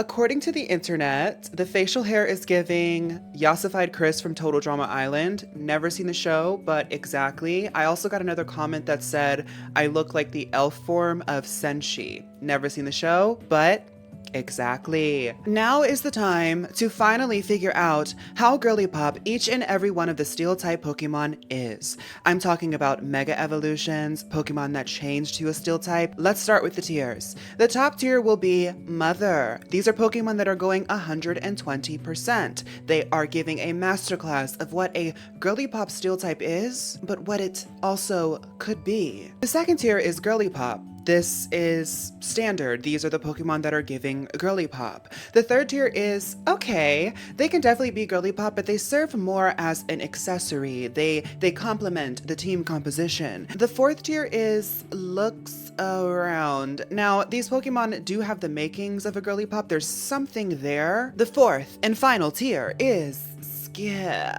According to the internet, the facial hair is giving Yassified Chris from Total Drama Island. Never seen the show, but exactly. I also got another comment that said I look like the elf form of Senshi. Never seen the show, but exactly. Now is the time to finally figure out how Girlypop each and every one of the Steel type Pokemon is. I'm talking about Mega Evolutions, Pokemon that changed to a Steel type. Let's start with the tiers. The top tier will be Mother. These are Pokemon that are going 120%. They are giving a masterclass of what a Girlypop Steel type is, but what it also could be. The second tier is Girlypop. This is standard. These are the Pokemon that are giving Girlypop. The third tier is okay. They can definitely be Girlypop, but they serve more as an accessory. They complement the team composition. The fourth tier is looks around. Now, these Pokemon do have the makings of a Girlypop. There's something there. The fourth and final tier is Skip.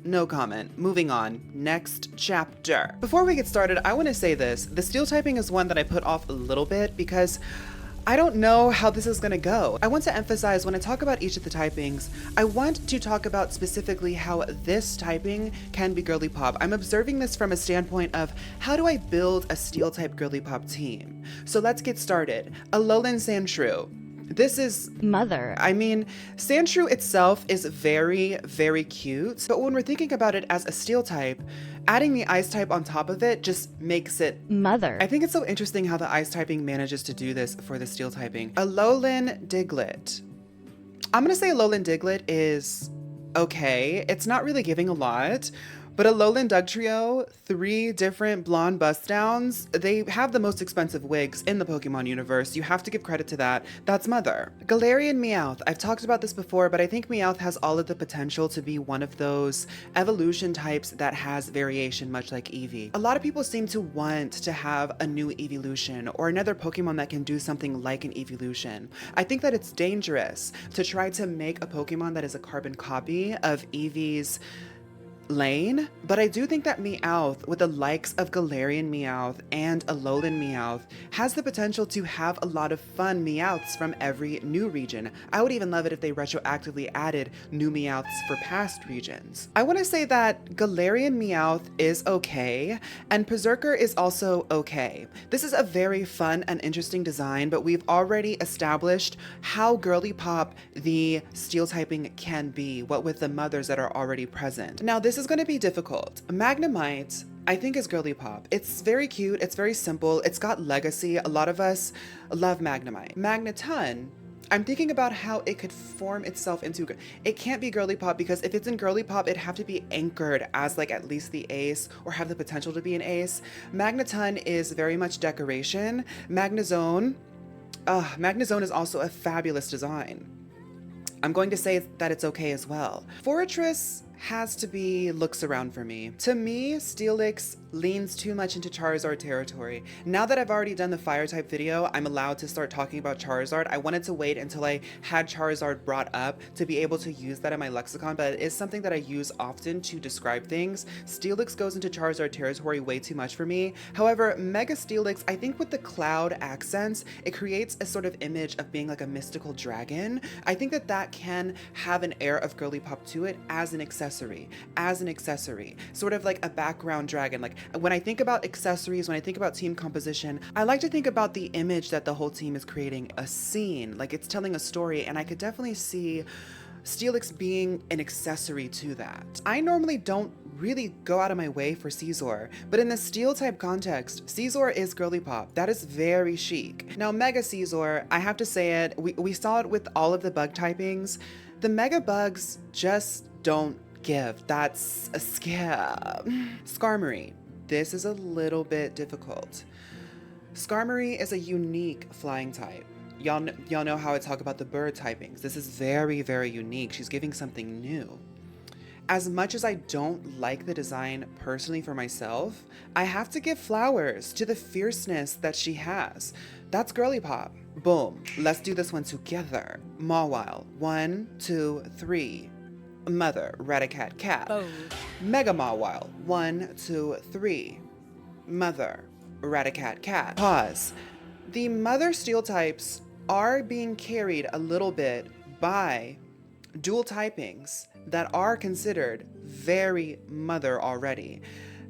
No comment. Moving on. Next chapter. Before we get started, I want to say this. The Steel typing is one that I put off a little bit because I don't know how this is going to go. I want to emphasize when I talk about each of the typings, I want to talk about specifically how this typing can be Girlypop. I'm observing this from a standpoint of how do I build a Steel type Girlypop team? So let's get started. Alolan Sandshrew. This is Mother. I mean, Sandshrew itself is very, very cute, but when we're thinking about it as a Steel type, adding the Ice type on top of it just makes it Mother. I think it's so interesting how the Ice typing manages to do this for the Steel typing. Alolan Diglett. I'm gonna say Alolan Diglett is okay. It's not really giving a lot. But Alolan Dugtrio, 3 different blonde bust downs, they have the most expensive wigs in the Pokemon universe. You have to give credit to that. That's Mother. Galarian Meowth. I've talked about this before, but I think Meowth has all of the potential to be one of those evolution types that has variation, much like Eevee. A lot of people seem to want to have a new evolution or another Pokemon that can do something like an evolution. I think that it's dangerous to try to make a Pokemon that is a carbon copy of Eevee's lane, but I do think that Meowth, with the likes of Galarian Meowth and Alolan Meowth, has the potential to have a lot of fun Meowths from every new region. I would even love it if they retroactively added new Meowths for past regions. I want to say that Galarian Meowth is okay, and Berserker is also okay. This is a very fun and interesting design, but we've already established how Girlypop the Steel typing can be, what with the mothers that are already present. Now, this is going to be difficult. Magnemite, I think, is Girlypop. It's very cute, it's very simple, it's got legacy. A lot of us love Magnemite. Magneton, I'm thinking about how it could form itself into, it can't be Girlypop because if it's in Girlypop, it'd have to be anchored as like at least the ace or have the potential to be an ace. Magneton is very much decoration. Magnezone is also a fabulous design. I'm going to say that it's okay as well. Forretress has to be looks around for me. To me, Steelix leans too much into Charizard territory. Now that I've already done the fire type video, I'm allowed to start talking about Charizard. I wanted to wait until I had Charizard brought up to be able to use that in my lexicon, but it is something that I use often to describe things. Steelix goes into Charizard territory way too much for me. However, Mega Steelix, I think with the cloud accents, it creates a sort of image of being like a mystical dragon. I think that that can have an air of Girlypop to it as an accessory, sort of like a background dragon. Like when I think about accessories, when I think about team composition, I like to think about the image that the whole team is creating, a scene, like it's telling a story, and I could definitely see Steelix being an accessory to that. I normally don't really go out of my way for Scizor, but in the Steel type context, Scizor is Girlypop. That is very chic. Now, Mega Scizor, I have to say it, we saw it with all of the bug typings. The Mega Bugs just don't give. That's a skip. Skarmory. This is a little bit difficult. Skarmory is a unique flying type. Y'all know how I talk about the bird typings. This is very, very unique. She's giving something new. As much as I don't like the design personally for myself, I have to give flowers to the fierceness that she has. That's Girlypop. Boom. Let's do this one together. Mawile. 1, 2, 3. Mother, Ratacat, cat. Oh. Mega Mawile. 1, 2, 3. Mother, Ratacat, cat. Pause. The mother Steel types are being carried a little bit by dual typings that are considered very mother already.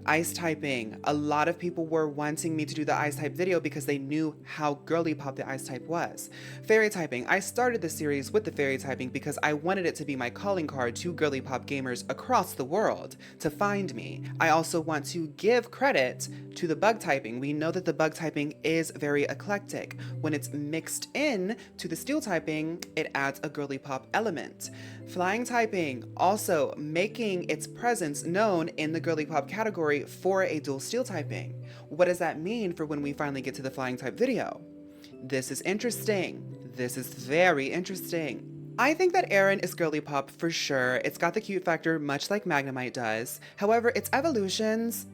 Ice typing. A lot of people were wanting me to do the ice type video because they knew how girly pop the ice type was. Fairy typing. I started the series with the fairy typing because I wanted it to be my calling card to girly pop gamers across the world to find me. I also want to give credit to the bug typing. We know that the bug typing is very eclectic. When it's mixed in to the steel typing, it adds a girly pop element. Flying typing, also making its presence known in the girly pop category for a dual steel typing. What does that mean for when we finally get to the flying type video? This is interesting. This is very interesting. I think that Aron is girly pop for sure. It's got the cute factor much like Magnemite does. However, its evolutions,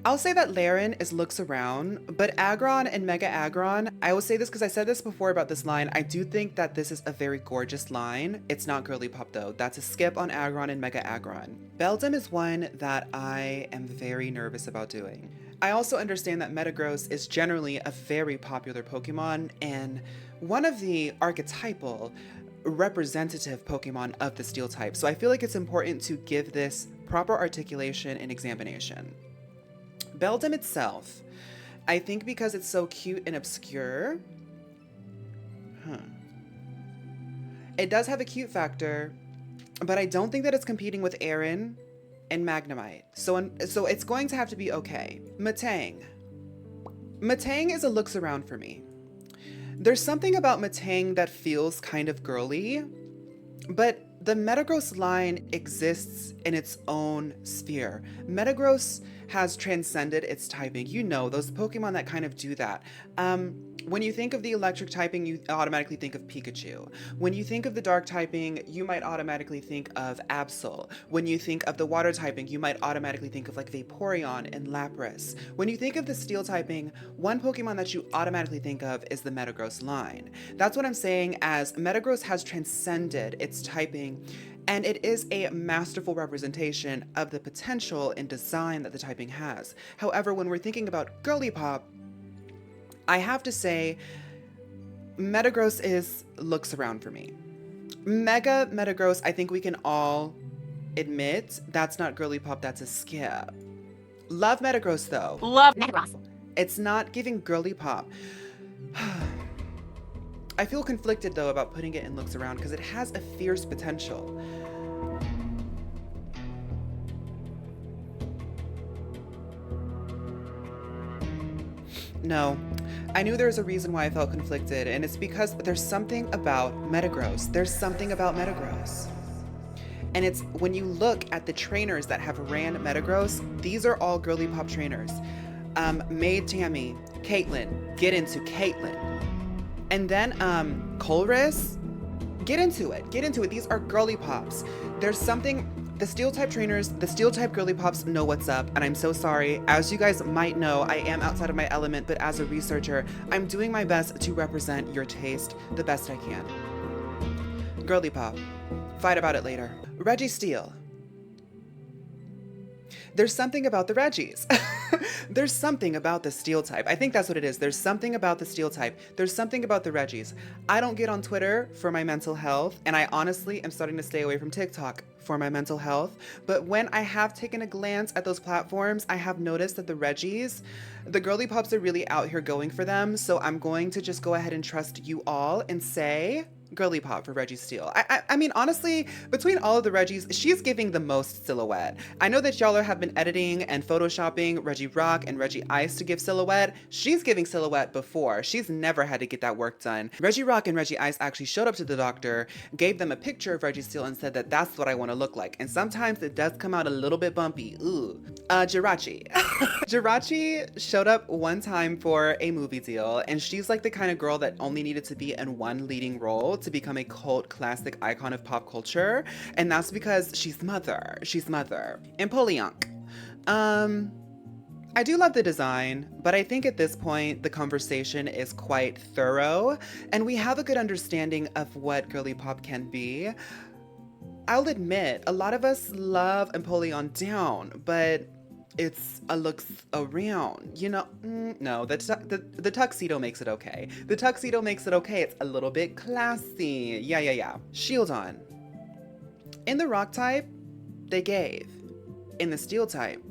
I'll say that Laren is looks around, but Aggron and Mega Aggron, I will say this because I said this before about this line, I do think that this is a very gorgeous line. It's not girly pop though. That's a skip on Aggron and Mega Aggron. Beldum is one that I am very nervous about doing. I also understand that Metagross is generally a very popular Pokemon and one of the archetypal representative Pokemon of the steel type. So I feel like it's important to give this proper articulation and examination. Beldum itself, I think because it's so cute and obscure, it does have a cute factor, but I don't think that it's competing with Aron and Magnemite. So it's going to have to be okay. Matang. Matang is a looks around for me. There's something about Matang that feels kind of girly, but the Metagross line exists in its own sphere. Metagross has transcended its typing. You know, those Pokemon that kind of do that. When you think of the electric typing, you automatically think of Pikachu. When you think of the dark typing, you might automatically think of Absol. When you think of the water typing, you might automatically think of like Vaporeon and Lapras. When you think of the steel typing, one Pokemon that you automatically think of is the Metagross line. That's what I'm saying, as Metagross has transcended its typing, and it is a masterful representation of the potential and design that the typing has. However, when we're thinking about girly pop, I have to say, Metagross looks around for me. Mega Metagross, I think we can all admit that's not girly pop, that's a skip. Love Metagross though. Love Metagross. It's not giving girly pop. I feel conflicted though about putting it in looks around because it has a fierce potential. No, I knew there was a reason why I felt conflicted, and it's because there's something about Metagross. There's something about Metagross. And it's when you look at the trainers that have ran Metagross, these are all girly pop trainers. Maid Tammy, Caitlyn, get into Caitlyn. And then Colress, get into it. These are girly pops. There's something, the steel type trainers, the steel type girly pops know what's up, and I'm so sorry. As you guys might know, I am outside of my element, but as a researcher, I'm doing my best to represent your taste the best I can. Girly pop, fight about it later. Registeel. There's something about the Reggies. There's something about the steel type. I think that's what it is. There's something about the steel type. There's something about the Reggies. I don't get on Twitter for my mental health, and I honestly am starting to stay away from TikTok for my mental health. But when I have taken a glance at those platforms, I have noticed that the Reggies, the girly pops are really out here going for them. So I'm going to just go ahead and trust you all and say girly pop for Registeel. I mean, honestly, between all of the Reggies, she's giving the most silhouette. I know that y'all have been editing and photoshopping Regirock and Regice to give silhouette. She's giving silhouette before. She's never had to get that work done. Regirock and Regice actually showed up to the doctor, gave them a picture of Registeel and said that that's what I want to look like. And sometimes it does come out a little bit bumpy. Ooh. Jirachi. Jirachi showed up one time for a movie deal, and she's like the kind of girl that only needed to be in one leading role to become a cult classic icon of pop culture, and that's because she's mother. Empoleon. I do love the design, but I think at this point the conversation is quite thorough, and we have a good understanding of what girly pop can be. I'll admit, a lot of us love Empoleon down, but it's a looks around, you know. No, the tuxedo makes it okay. The tuxedo makes it okay. It's a little bit classy. Yeah. Shieldon. In the rock type, they gave. In the steel type,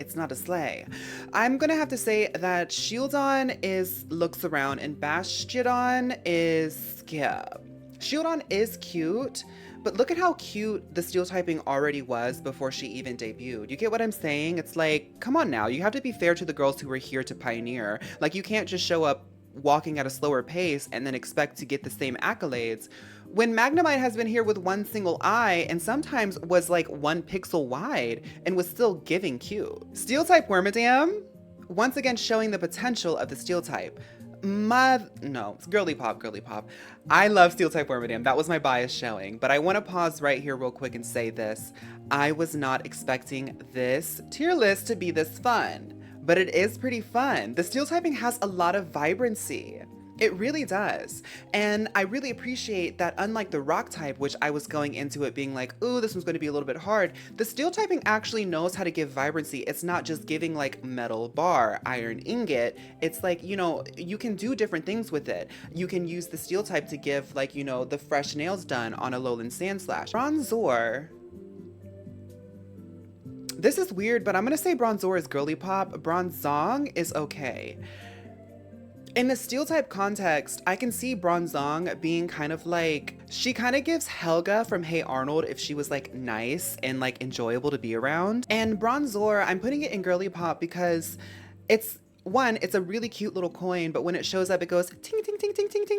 it's not a sleigh. I'm gonna have to say that Shieldon is looks around and Bastiodon is skip. Shieldon is cute, but look at how cute the steel typing already was before she even debuted. You get what I'm saying? It's like, come on now, you have to be fair to the girls who were here to pioneer. Like, you can't just show up walking at a slower pace and then expect to get the same accolades. When Magnemite has been here with one single eye and sometimes was like 1 pixel wide and was still giving cute. Steel type Wormadam, once again showing the potential of the steel type. No, it's Girlypop. I love Steel type Wormadam. That was my bias showing. But I want to pause right here real quick and say this. I was not expecting this tier list to be this fun, but it is pretty fun. The steel typing has a lot of vibrancy. It really does. And I really appreciate that unlike the rock type, which I was going into it being like, ooh, this one's going to be a little bit hard, the steel typing actually knows how to give vibrancy. It's not just giving like metal bar, iron ingot. It's like, you know, you can do different things with it. You can use the steel type to give like, you know, the fresh nails done on Alolan Sandslash. Bronzor. This is weird, but I'm going to say Bronzor is Girlypop. Bronzong is okay. In the steel type context, I can see Bronzong being kind of like, she kind of gives Helga from Hey Arnold if she was like nice and like enjoyable to be around. And Bronzor, I'm putting it in Girlypop because it's a really cute little coin, but when it shows up, it goes ting, ting, ting, ting, ting, ting.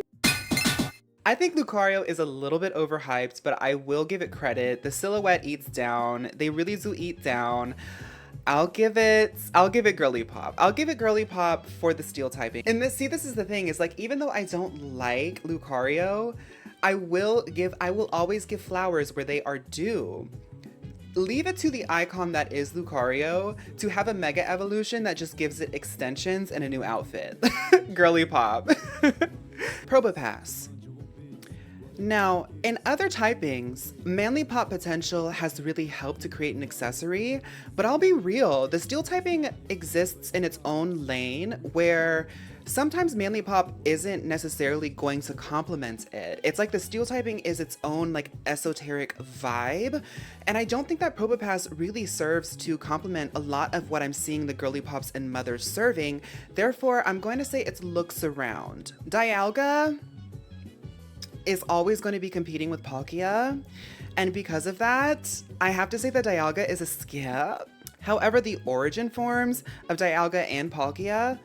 I think Lucario is a little bit overhyped, but I will give it credit. The silhouette eats down. They really do eat down. I'll give it Girlypop. I'll give it Girlypop for the steel typing. And this is the thing, is like, even though I don't like Lucario, I will always give flowers where they are due. Leave it to the icon that is Lucario to have a mega evolution that just gives it extensions and a new outfit. Girlypop. Probopass. Now, in other typings, Manly Pop potential has really helped to create an accessory, but I'll be real, the steel typing exists in its own lane where sometimes Manly Pop isn't necessarily going to complement it. It's like the steel typing is its own like esoteric vibe, and I don't think that Probopass really serves to complement a lot of what I'm seeing the Girlypops and mothers serving. Therefore, I'm going to say it's looks around. Dialga is always going to be competing with Palkia, and because of that, I have to say that Dialga is a skip. However, the origin forms of Dialga and Palkia,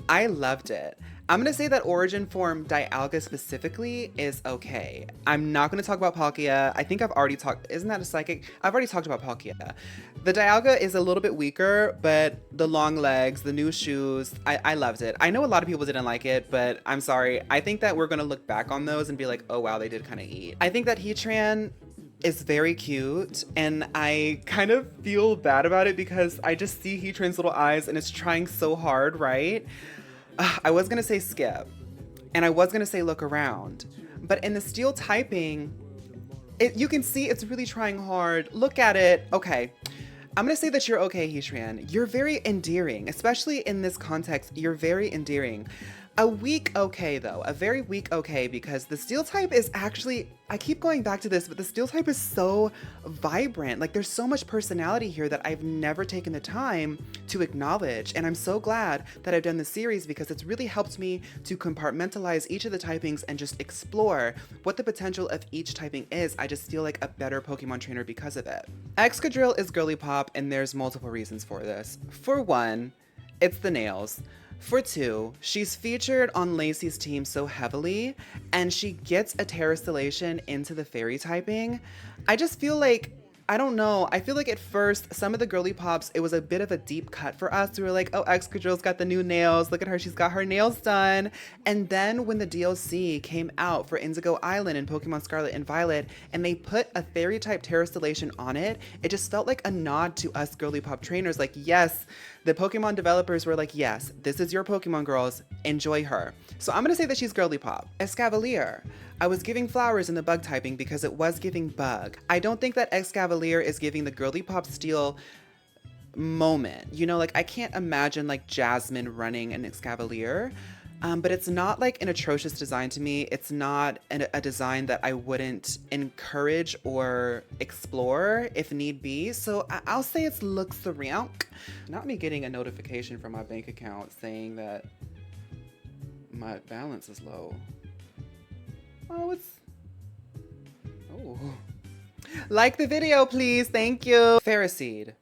I loved it. I'm going to say that origin form Dialga specifically is okay. I'm not going to talk about Palkia. I think I've already talked, isn't that a psychic? I've already talked about Palkia. The Dialga is a little bit weaker, but the long legs, the new shoes, I loved it. I know a lot of people didn't like it, but I'm sorry. I think that we're going to look back on those and be like, oh wow, they did kind of eat. I think that Heatran is very cute, and I kind of feel bad about it because I just see Heatran's little eyes and it's trying so hard, right? I was gonna say skip, and I was gonna say look around, but in the steel typing, you can see it's really trying hard. Look at it. Okay, I'm gonna say that you're okay, Heatran. You're very endearing, especially in this context. You're very endearing. A weak okay though, a very weak okay, because the steel type is actually, I keep going back to this, but the steel type is so vibrant. Like, there's so much personality here that I've never taken the time to acknowledge. And I'm so glad that I've done this series because it's really helped me to compartmentalize each of the typings and just explore what the potential of each typing is. I just feel like a better Pokemon trainer because of it. Excadrill is Girlypop, and there's multiple reasons for this. For one, it's the nails. For two, she's featured on Lacey's team so heavily, and she gets a Terastallation into the fairy typing. I just feel like, I don't know, I feel like at first, some of the Girlypops, it was a bit of a deep cut for us. We were like, oh, Excadrill's got the new nails. Look at her, she's got her nails done. And then when the DLC came out for Indigo Island in Pokemon Scarlet and Violet, and they put a fairy type Terastallation on it, it just felt like a nod to us Girlypop trainers. Like, yes, the Pokemon developers were like, yes, this is your Pokemon, girls, enjoy her. So I'm gonna say that she's Girlypop. Escavalier. I was giving flowers in the bug typing because it was giving bug. I don't think that Excadrill is giving the Girlypop steel moment. You know, like I can't imagine like Jasmine running an Escavalier. But it's not like an atrocious design to me. It's not a design that I wouldn't encourage or explore if need be. So I'll say it looks around. Not me getting a notification from my bank account saying that my balance is low. Oh, oh. Like the video, please. Thank you. Ferroseed.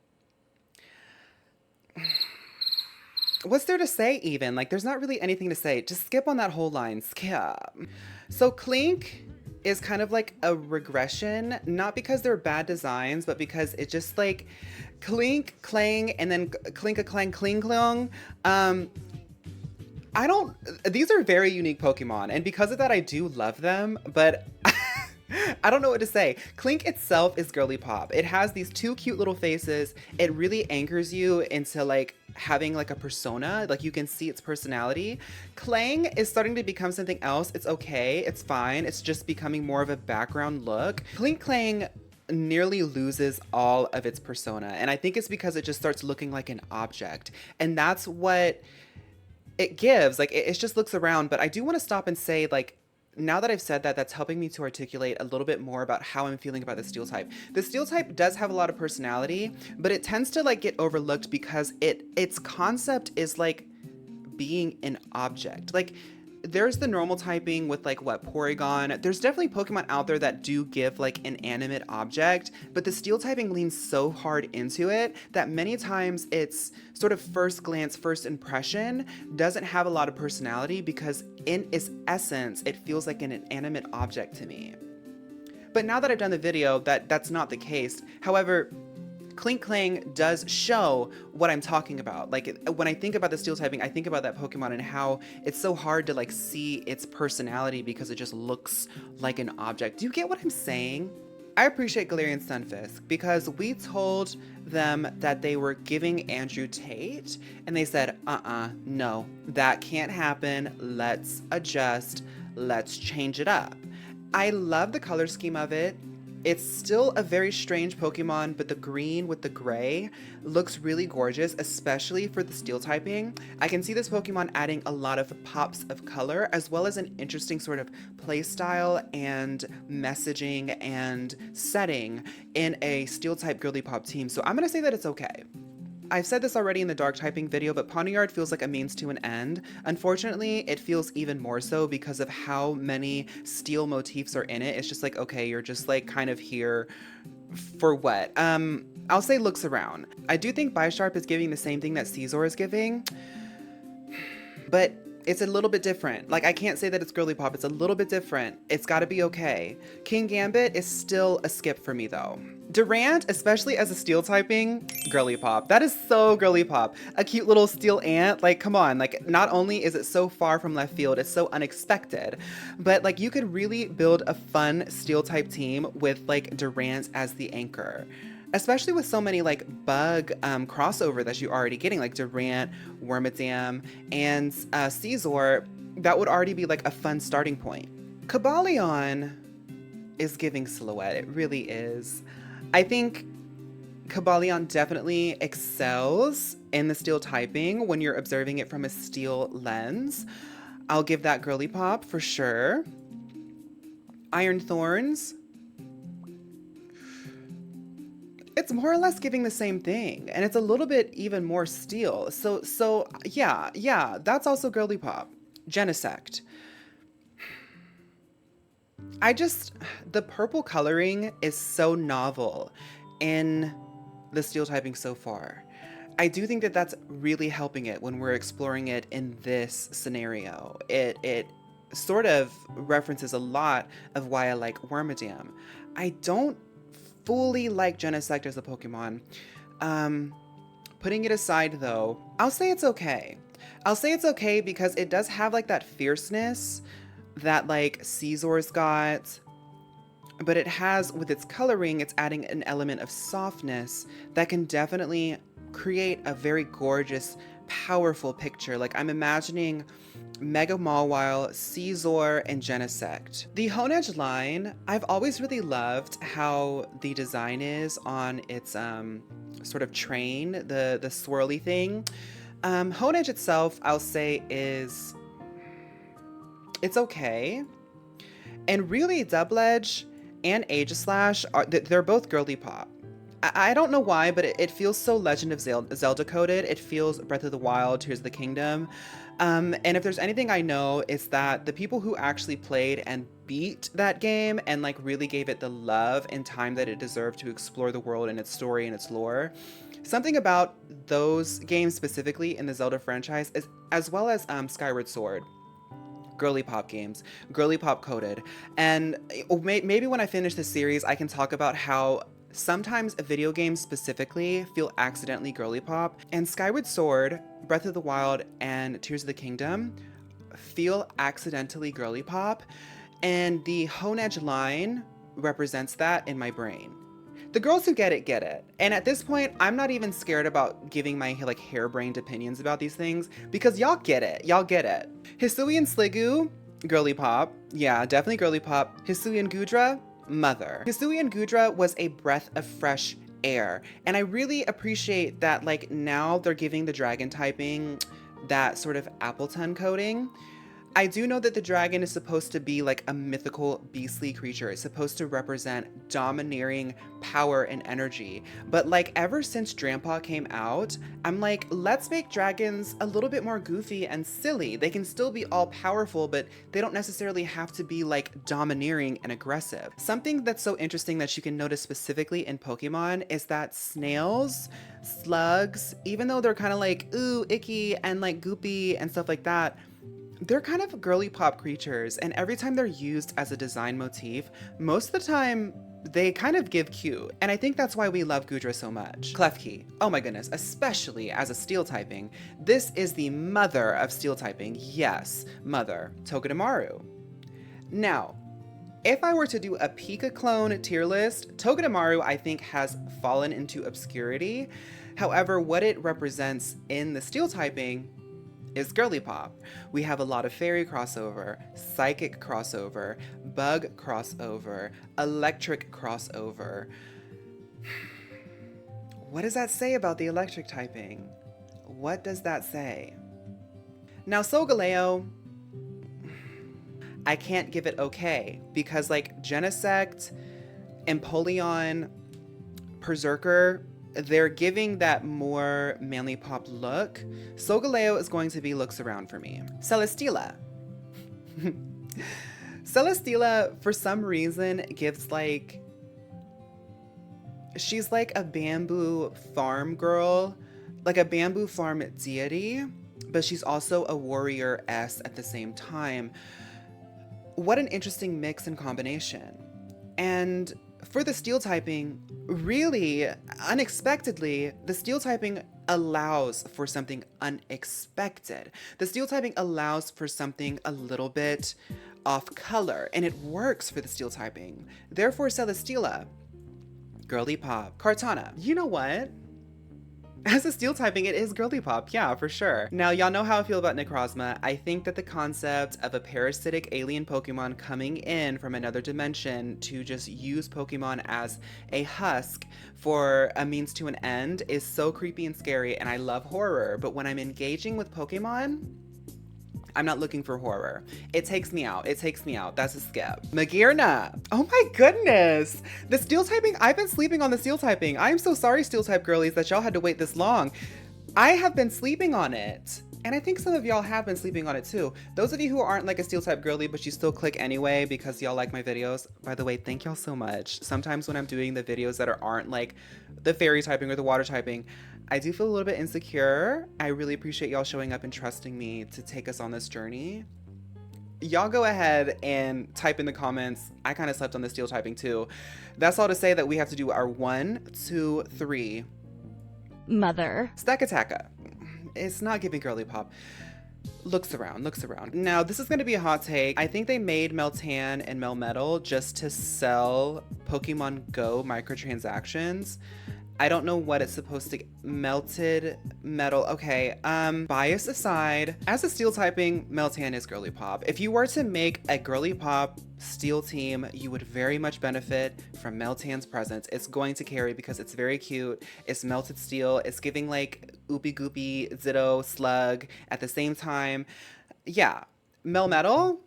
What's there to say even? Like, there's not really anything to say. Just skip on that whole line. Skip. So Klink is kind of like a regression, not because they're bad designs, but because it just like Klink, Clang, and then Klink-a-Clang, Kling-Klong. These are very unique Pokemon, and because of that, I do love them, but I don't know what to say. Klink itself is girly pop. It has these two cute little faces. It really anchors you into like having like a persona, like you can see its personality. Clang is starting to become something else. It's okay, it's fine. It's just becoming more of a background look. Klink Clang nearly loses all of its persona, and I think it's because it just starts looking like an object, and that's what it gives. Like it just looks around. But I do want to stop and say, like, now that I've said that, that's helping me to articulate a little bit more about how I'm feeling about the Steel type. The Steel type does have a lot of personality, but it tends to like get overlooked because its concept is like being an object. Like there's the normal typing with like what, Porygon. There's definitely Pokemon out there that do give like an animate object, but the Steel typing leans so hard into it that many times its sort of first glance, first impression doesn't have a lot of personality because in its essence, it feels like an inanimate object to me. But now that I've done the video, that's not the case. However, Klink Clang does show what I'm talking about. Like when I think about the Steel typing, I think about that Pokemon and how it's so hard to like see its personality because it just looks like an object. Do you get what I'm saying? I appreciate Galarian Stunfisk because we told them that they were giving Andrew Tate and they said, no, that can't happen. Let's adjust. Let's change it up. I love the color scheme of it. It's still a very strange Pokemon, but the green with the gray looks really gorgeous, especially for the Steel typing. I can see this Pokemon adding a lot of pops of color, as well as an interesting sort of play style and messaging and setting in a Steel type girly pop team. So I'm gonna say that it's okay. I've said this already in the dark typing video, but Pawniard feels like a means to an end. Unfortunately, it feels even more so because of how many steel motifs are in it. It's just like, okay, you're just like kind of here for what? I'll say looks around. I do think Bisharp is giving the same thing that Scizor is giving, but it's a little bit different. Like, I can't say that it's girly pop. It's a little bit different. It's got to be okay. King Gambit is still a skip for me though. Durant, especially as a Steel typing, girly pop. That is so girly pop. A cute little steel ant. Like, come on. Like, not only is it so far from left field, it's so unexpected, but like you could really build a fun Steel type team with like Durant as the anchor. Especially with so many like bug crossover that you're already getting, like Durant, Wormadam, and Scizor, that would already be like a fun starting point. Cobalion is giving silhouette, it really is. I think Cobalion definitely excels in the Steel typing when you're observing it from a Steel lens. I'll give that girly pop for sure. Iron Thorns, it's more or less giving the same thing, and it's a little bit even more Steel. So yeah, that's also girly pop. Genesect. The purple coloring is so novel in the Steel typing so far. I do think that that's really helping it when we're exploring it in this scenario. It sort of references a lot of why I like Wormadam. I don't fully like Genesect as a Pokemon. Putting it aside though, I'll say it's okay. I'll say it's okay because it does have like that fierceness that like Scizor's got, but it has, with its coloring, it's adding an element of softness that can definitely create a very gorgeous, powerful picture. Like I'm imagining Mega Mawile, Scizor, and Genesect. The Honedge line, I've always really loved how the design is on its sort of train, the swirly thing. Honedge itself, I'll say, it's okay. And really, Doubledge and Aegislash, they're both Girlypop. I don't know why, but it feels so Legend of Zelda coded. It feels Breath of the Wild, Tears of the Kingdom. And if there's anything I know, it's that the people who actually played and beat that game and like really gave it the love and time that it deserved to explore the world and its story and its lore. Something about those games specifically in the Zelda franchise, is, as well as Skyward Sword, Girlypop games, Girlypop coded. And maybe when I finish this series, I can talk about how sometimes video games specifically feel accidentally Girlypop, and Skyward Sword, Breath of the Wild, and Tears of the Kingdom feel accidentally Girlypop, and the Honedge line represents that in my brain. The girls who get it, get it. And at this point, I'm not even scared about giving my like harebrained opinions about these things, because y'all get it. Y'all get it. Hisuian Sliggoo, Girlypop. Yeah, definitely Girlypop. Hisuian Gudra, mother. Hisuian Gudra was a breath of fresh air. And I really appreciate that like now they're giving the dragon typing that sort of Appleton coating. I do know that the dragon is supposed to be like a mythical beastly creature. It's supposed to represent domineering power and energy. But like ever since Drampa came out, I'm like, let's make dragons a little bit more goofy and silly. They can still be all powerful, but they don't necessarily have to be like domineering and aggressive. Something that's so interesting that you can notice specifically in Pokemon is that snails, slugs, even though they're kind of like, ooh, icky and like goopy and stuff like that, they're kind of Girlypop creatures, and every time they're used as a design motif, most of the time they kind of give cute. And I think that's why we love Gudra so much. Klefki, oh my goodness, especially as a steel typing. This is the mother of steel typing. Yes, mother. Togedemaru. Now, if I were to do a Pika clone tier list, Togedemaru I think has fallen into obscurity. However, what it represents in the steel typing is Girlypop. We have a lot of fairy crossover, psychic crossover, bug crossover, electric crossover. What does that say about the electric typing? What does that say? Now Solgaleo, I can't give it okay, because like Genesect, Empoleon, Berserker, they're giving that more manly pop look. Solgaleo is going to be looks around for me. Celesteela. Celesteela, for some reason, gives like, she's like a bamboo farm girl, like a bamboo farm deity, but she's also a warrior-esque at the same time. What an interesting mix and combination. And for the steel typing, really, unexpectedly, the steel typing allows for something unexpected. The steel typing allows for something a little bit off color, and it works for the steel typing. Therefore, Celesteela, Girlypop. Kartana, you know what? As a steel typing, it is Girlypop, yeah, for sure. Now, y'all know how I feel about Necrozma. I think that the concept of a parasitic alien Pokemon coming in from another dimension to just use Pokemon as a husk for a means to an end is so creepy and scary, and I love horror, but when I'm engaging with Pokemon, I'm not looking for horror. It takes me out. It takes me out. That's a skip. Magearna. Oh my goodness. The steel typing, I've been sleeping on the steel typing. I am so sorry, steel type girlies, that y'all had to wait this long. I have been sleeping on it. And I think some of y'all have been sleeping on it too. Those of you who aren't like a steel type girly, but you still click anyway because y'all like my videos. By the way, thank y'all so much. Sometimes when I'm doing the videos that aren't like the fairy typing or the water typing, I do feel a little bit insecure. I really appreciate y'all showing up and trusting me to take us on this journey. Y'all go ahead and type in the comments, I kind of slept on the steel typing too. That's all to say that we have to do our 1, 2, 3. Mother. Stakataka. It's not giving Girlypop. Looks around, looks around. Now, this is going to be a hot take. I think they made Meltan and Melmetal just to sell Pokemon Go microtransactions. I don't know what it's supposed to melted metal. Okay, bias aside, as a steel typing, Meltan is Girlypop. If you were to make a Girlypop steel team, you would very much benefit from Meltan's presence. It's going to carry because it's very cute. It's melted steel. It's giving like oopy goopy Ditto slug at the same time. Yeah, Melmetal,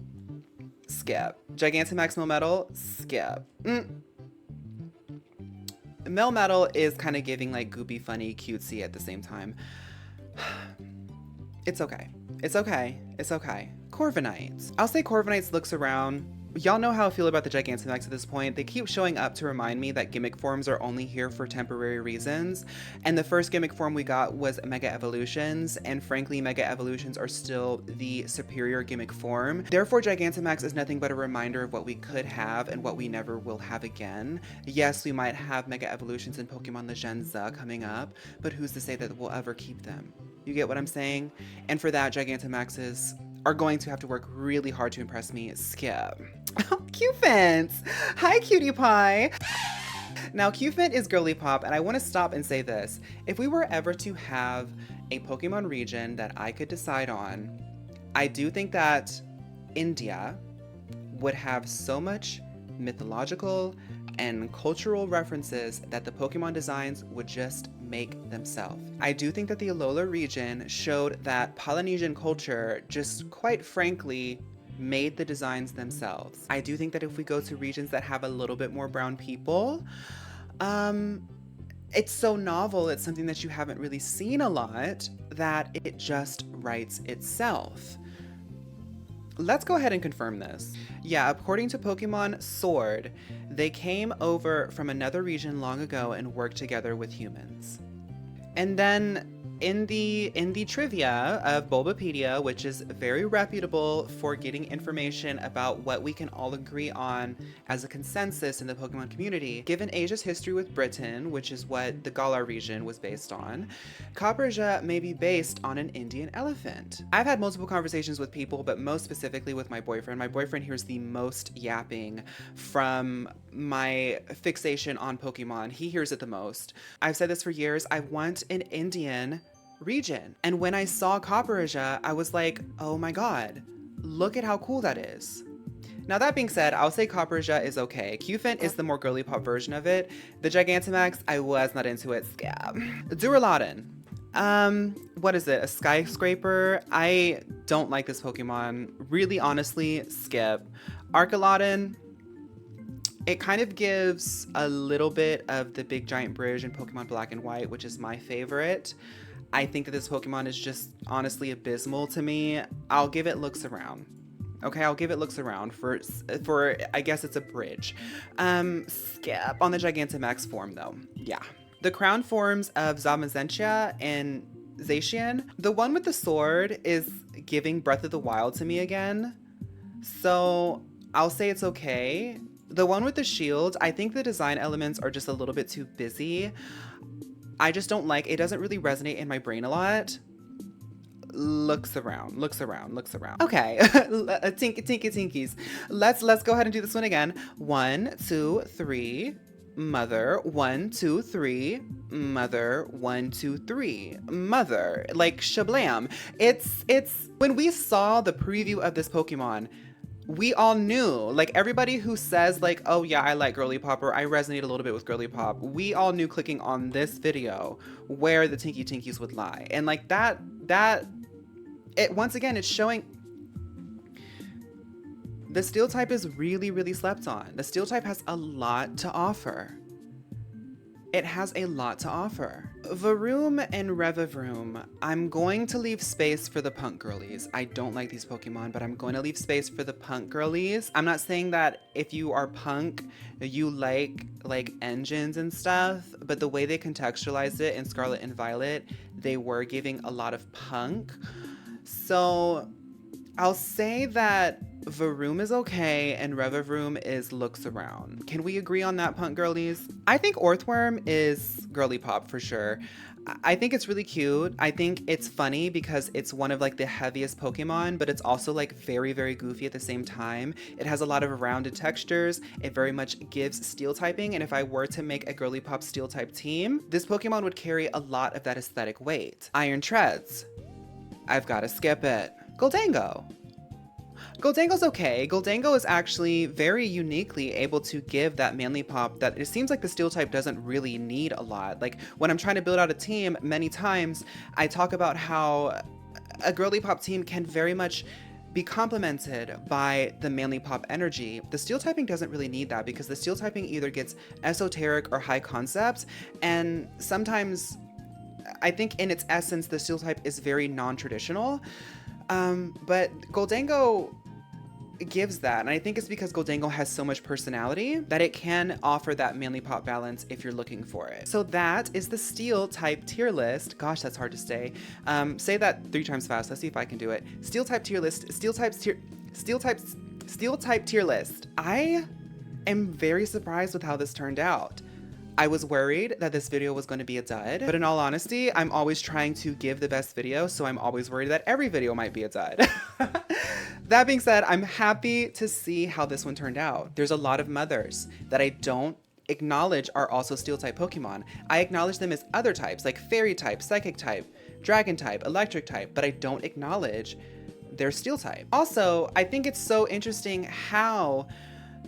skip. Gigantamax Melmetal, skip. Melmetal is kind of giving like goopy, funny, cutesy at the same time. It's okay. It's okay. It's okay. Corviknight. I'll say Corviknight looks around. Y'all know how I feel about the Gigantamax at this point. They keep showing up to remind me that gimmick forms are only here for temporary reasons. And the first gimmick form we got was Mega Evolutions. And frankly, Mega Evolutions are still the superior gimmick form. Therefore, Gigantamax is nothing but a reminder of what we could have and what we never will have again. Yes, we might have Mega Evolutions in Pokemon Legends coming up, but who's to say that we'll ever keep them? You get what I'm saying? And for that, Gigantamaxes are going to have to work really hard to impress me. Skip. Cufant! Hi, cutie pie! Now, Cufant is Girlypop, and I want to stop and say this. If we were ever to have a Pokemon region that I could decide on, I do think that India would have so much mythological and cultural references that the Pokemon designs would just make themselves. I do think that the Alola region showed that Polynesian culture just quite frankly made the designs themselves. I do think that if we go to regions that have a little bit more brown people, it's so novel, it's something that you haven't really seen a lot, that it just writes itself. Let's go ahead and confirm this. Yeah, according to Pokemon Sword, they came over from another region long ago and worked together with humans. And then in the trivia of Bulbapedia, which is very reputable for getting information about what we can all agree on as a consensus in the Pokemon community, given Asia's history with Britain, which is what the Galar region was based on, Copperja may be based on an Indian elephant. I've had multiple conversations with people, but most specifically with my boyfriend. My boyfriend hears the most yapping from my fixation on Pokemon. He hears it the most. I've said this for years. I want an Indian region. And when I saw Copperja, I was like, oh my god, look at how cool that is. Now that being said, I'll say Copperja is okay. Cufant is the more girly pop version of it. The Gigantamax, I was not into it. Scab. Duraludon. What is it? A skyscraper? I don't like this Pokemon. Really, honestly, skip. Archaludon. It kind of gives a little bit of the big giant bridge in Pokemon Black and White, which is my favorite. I think that this Pokemon is just honestly abysmal to me. I'll give it looks around. Okay, I'll give it looks around for I guess it's a bridge. Skip on the Gigantamax form though. Yeah. The crown forms of Zamazentia and Zacian. The one with the sword is giving Breath of the Wild to me again. So I'll say it's okay. The one with the shield, I think the design elements are just a little bit too busy. I just don't like, it doesn't really resonate in my brain a lot. Looks around. Okay, tinkies. Let's go ahead and do this one again. 1, 2, 3, mother. 1, 2, 3, mother. 1, 2, 3, mother. Like shablam. It's when we saw the preview of this Pokemon, we all knew, like everybody who says like, oh yeah, I like Girlypop or I resonate a little bit with Girlypop, we all knew clicking on this video where the Tinkies would lie. And like it once again, it's showing the Steel type is really, really slept on. The Steel type has a lot to offer. It has a lot to offer. Varoom and Revavroom, I'm going to leave space for the punk girlies. I don't like these Pokemon, but I'm going to leave space for the punk girlies. I'm not saying that if you are punk, you like engines and stuff, but the way they contextualized it in Scarlet and Violet, they were giving a lot of punk. So I'll say that Varoom is okay and Revavroom is looks around. Can we agree on that, punk girlies? I think Orthworm is Girlypop for sure. I think it's really cute. I think it's funny because it's one of like the heaviest Pokemon, but it's also like very, very goofy at the same time. It has a lot of rounded textures. It very much gives steel typing. And if I were to make a Girlypop steel type team, this Pokemon would carry a lot of that aesthetic weight. Iron Treads. I've got to skip it. Goldango. Goldango's okay. Goldango is actually very uniquely able to give that manly pop that it seems like the steel type doesn't really need a lot. Like when I'm trying to build out a team, many times I talk about how a girly pop team can very much be complemented by the manly pop energy. The steel typing doesn't really need that because the steel typing either gets esoteric or high concept, and sometimes I think in its essence the steel type is very non-traditional. But Goldango gives that, and I think it's because Goldango has so much personality that it can offer that manly pop balance if you're looking for it. So that is the steel type tier list. Gosh, that's hard to say. Say that 3 times fast. Let's see if I can do it. Steel type tier list. Steel type tier list. I am very surprised with how this turned out. I was worried that this video was going to be a dud, but in all honesty, I'm always trying to give the best video, so I'm always worried that every video might be a dud. That being said, I'm happy to see how this one turned out. There's a lot of mothers that I don't acknowledge are also steel type Pokemon. I acknowledge them as other types like fairy type, psychic type, dragon type, electric type, but I don't acknowledge their steel type. Also, I think it's so interesting how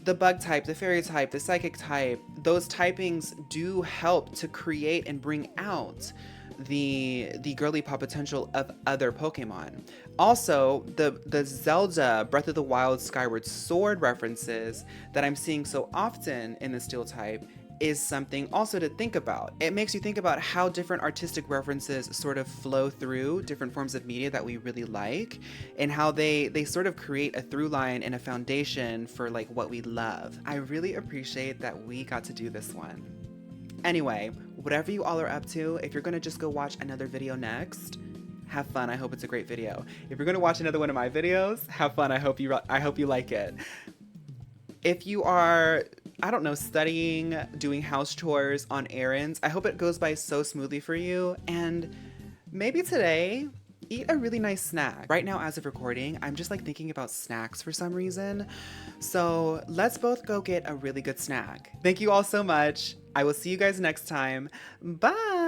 the bug type, the fairy type, the psychic type, those typings do help to create and bring out the girly pop potential of other Pokemon. Also, the Zelda Breath of the Wild Skyward Sword references that I'm seeing so often in the steel type is something also to think about. It makes you think about how different artistic references sort of flow through different forms of media that we really like, and how they sort of create a through line and a foundation for like what we love. I really appreciate that we got to do this one. Anyway, whatever you all are up to, if you're gonna just go watch another video next, have fun. I hope it's a great video. If you're gonna watch another one of my videos, have fun. I hope you like it. If you are, I don't know, studying, doing house chores, on errands, I hope it goes by so smoothly for you. And maybe today, eat a really nice snack. Right now, as of recording, I'm just like thinking about snacks for some reason. So let's both go get a really good snack. Thank you all so much. I will see you guys next time. Bye.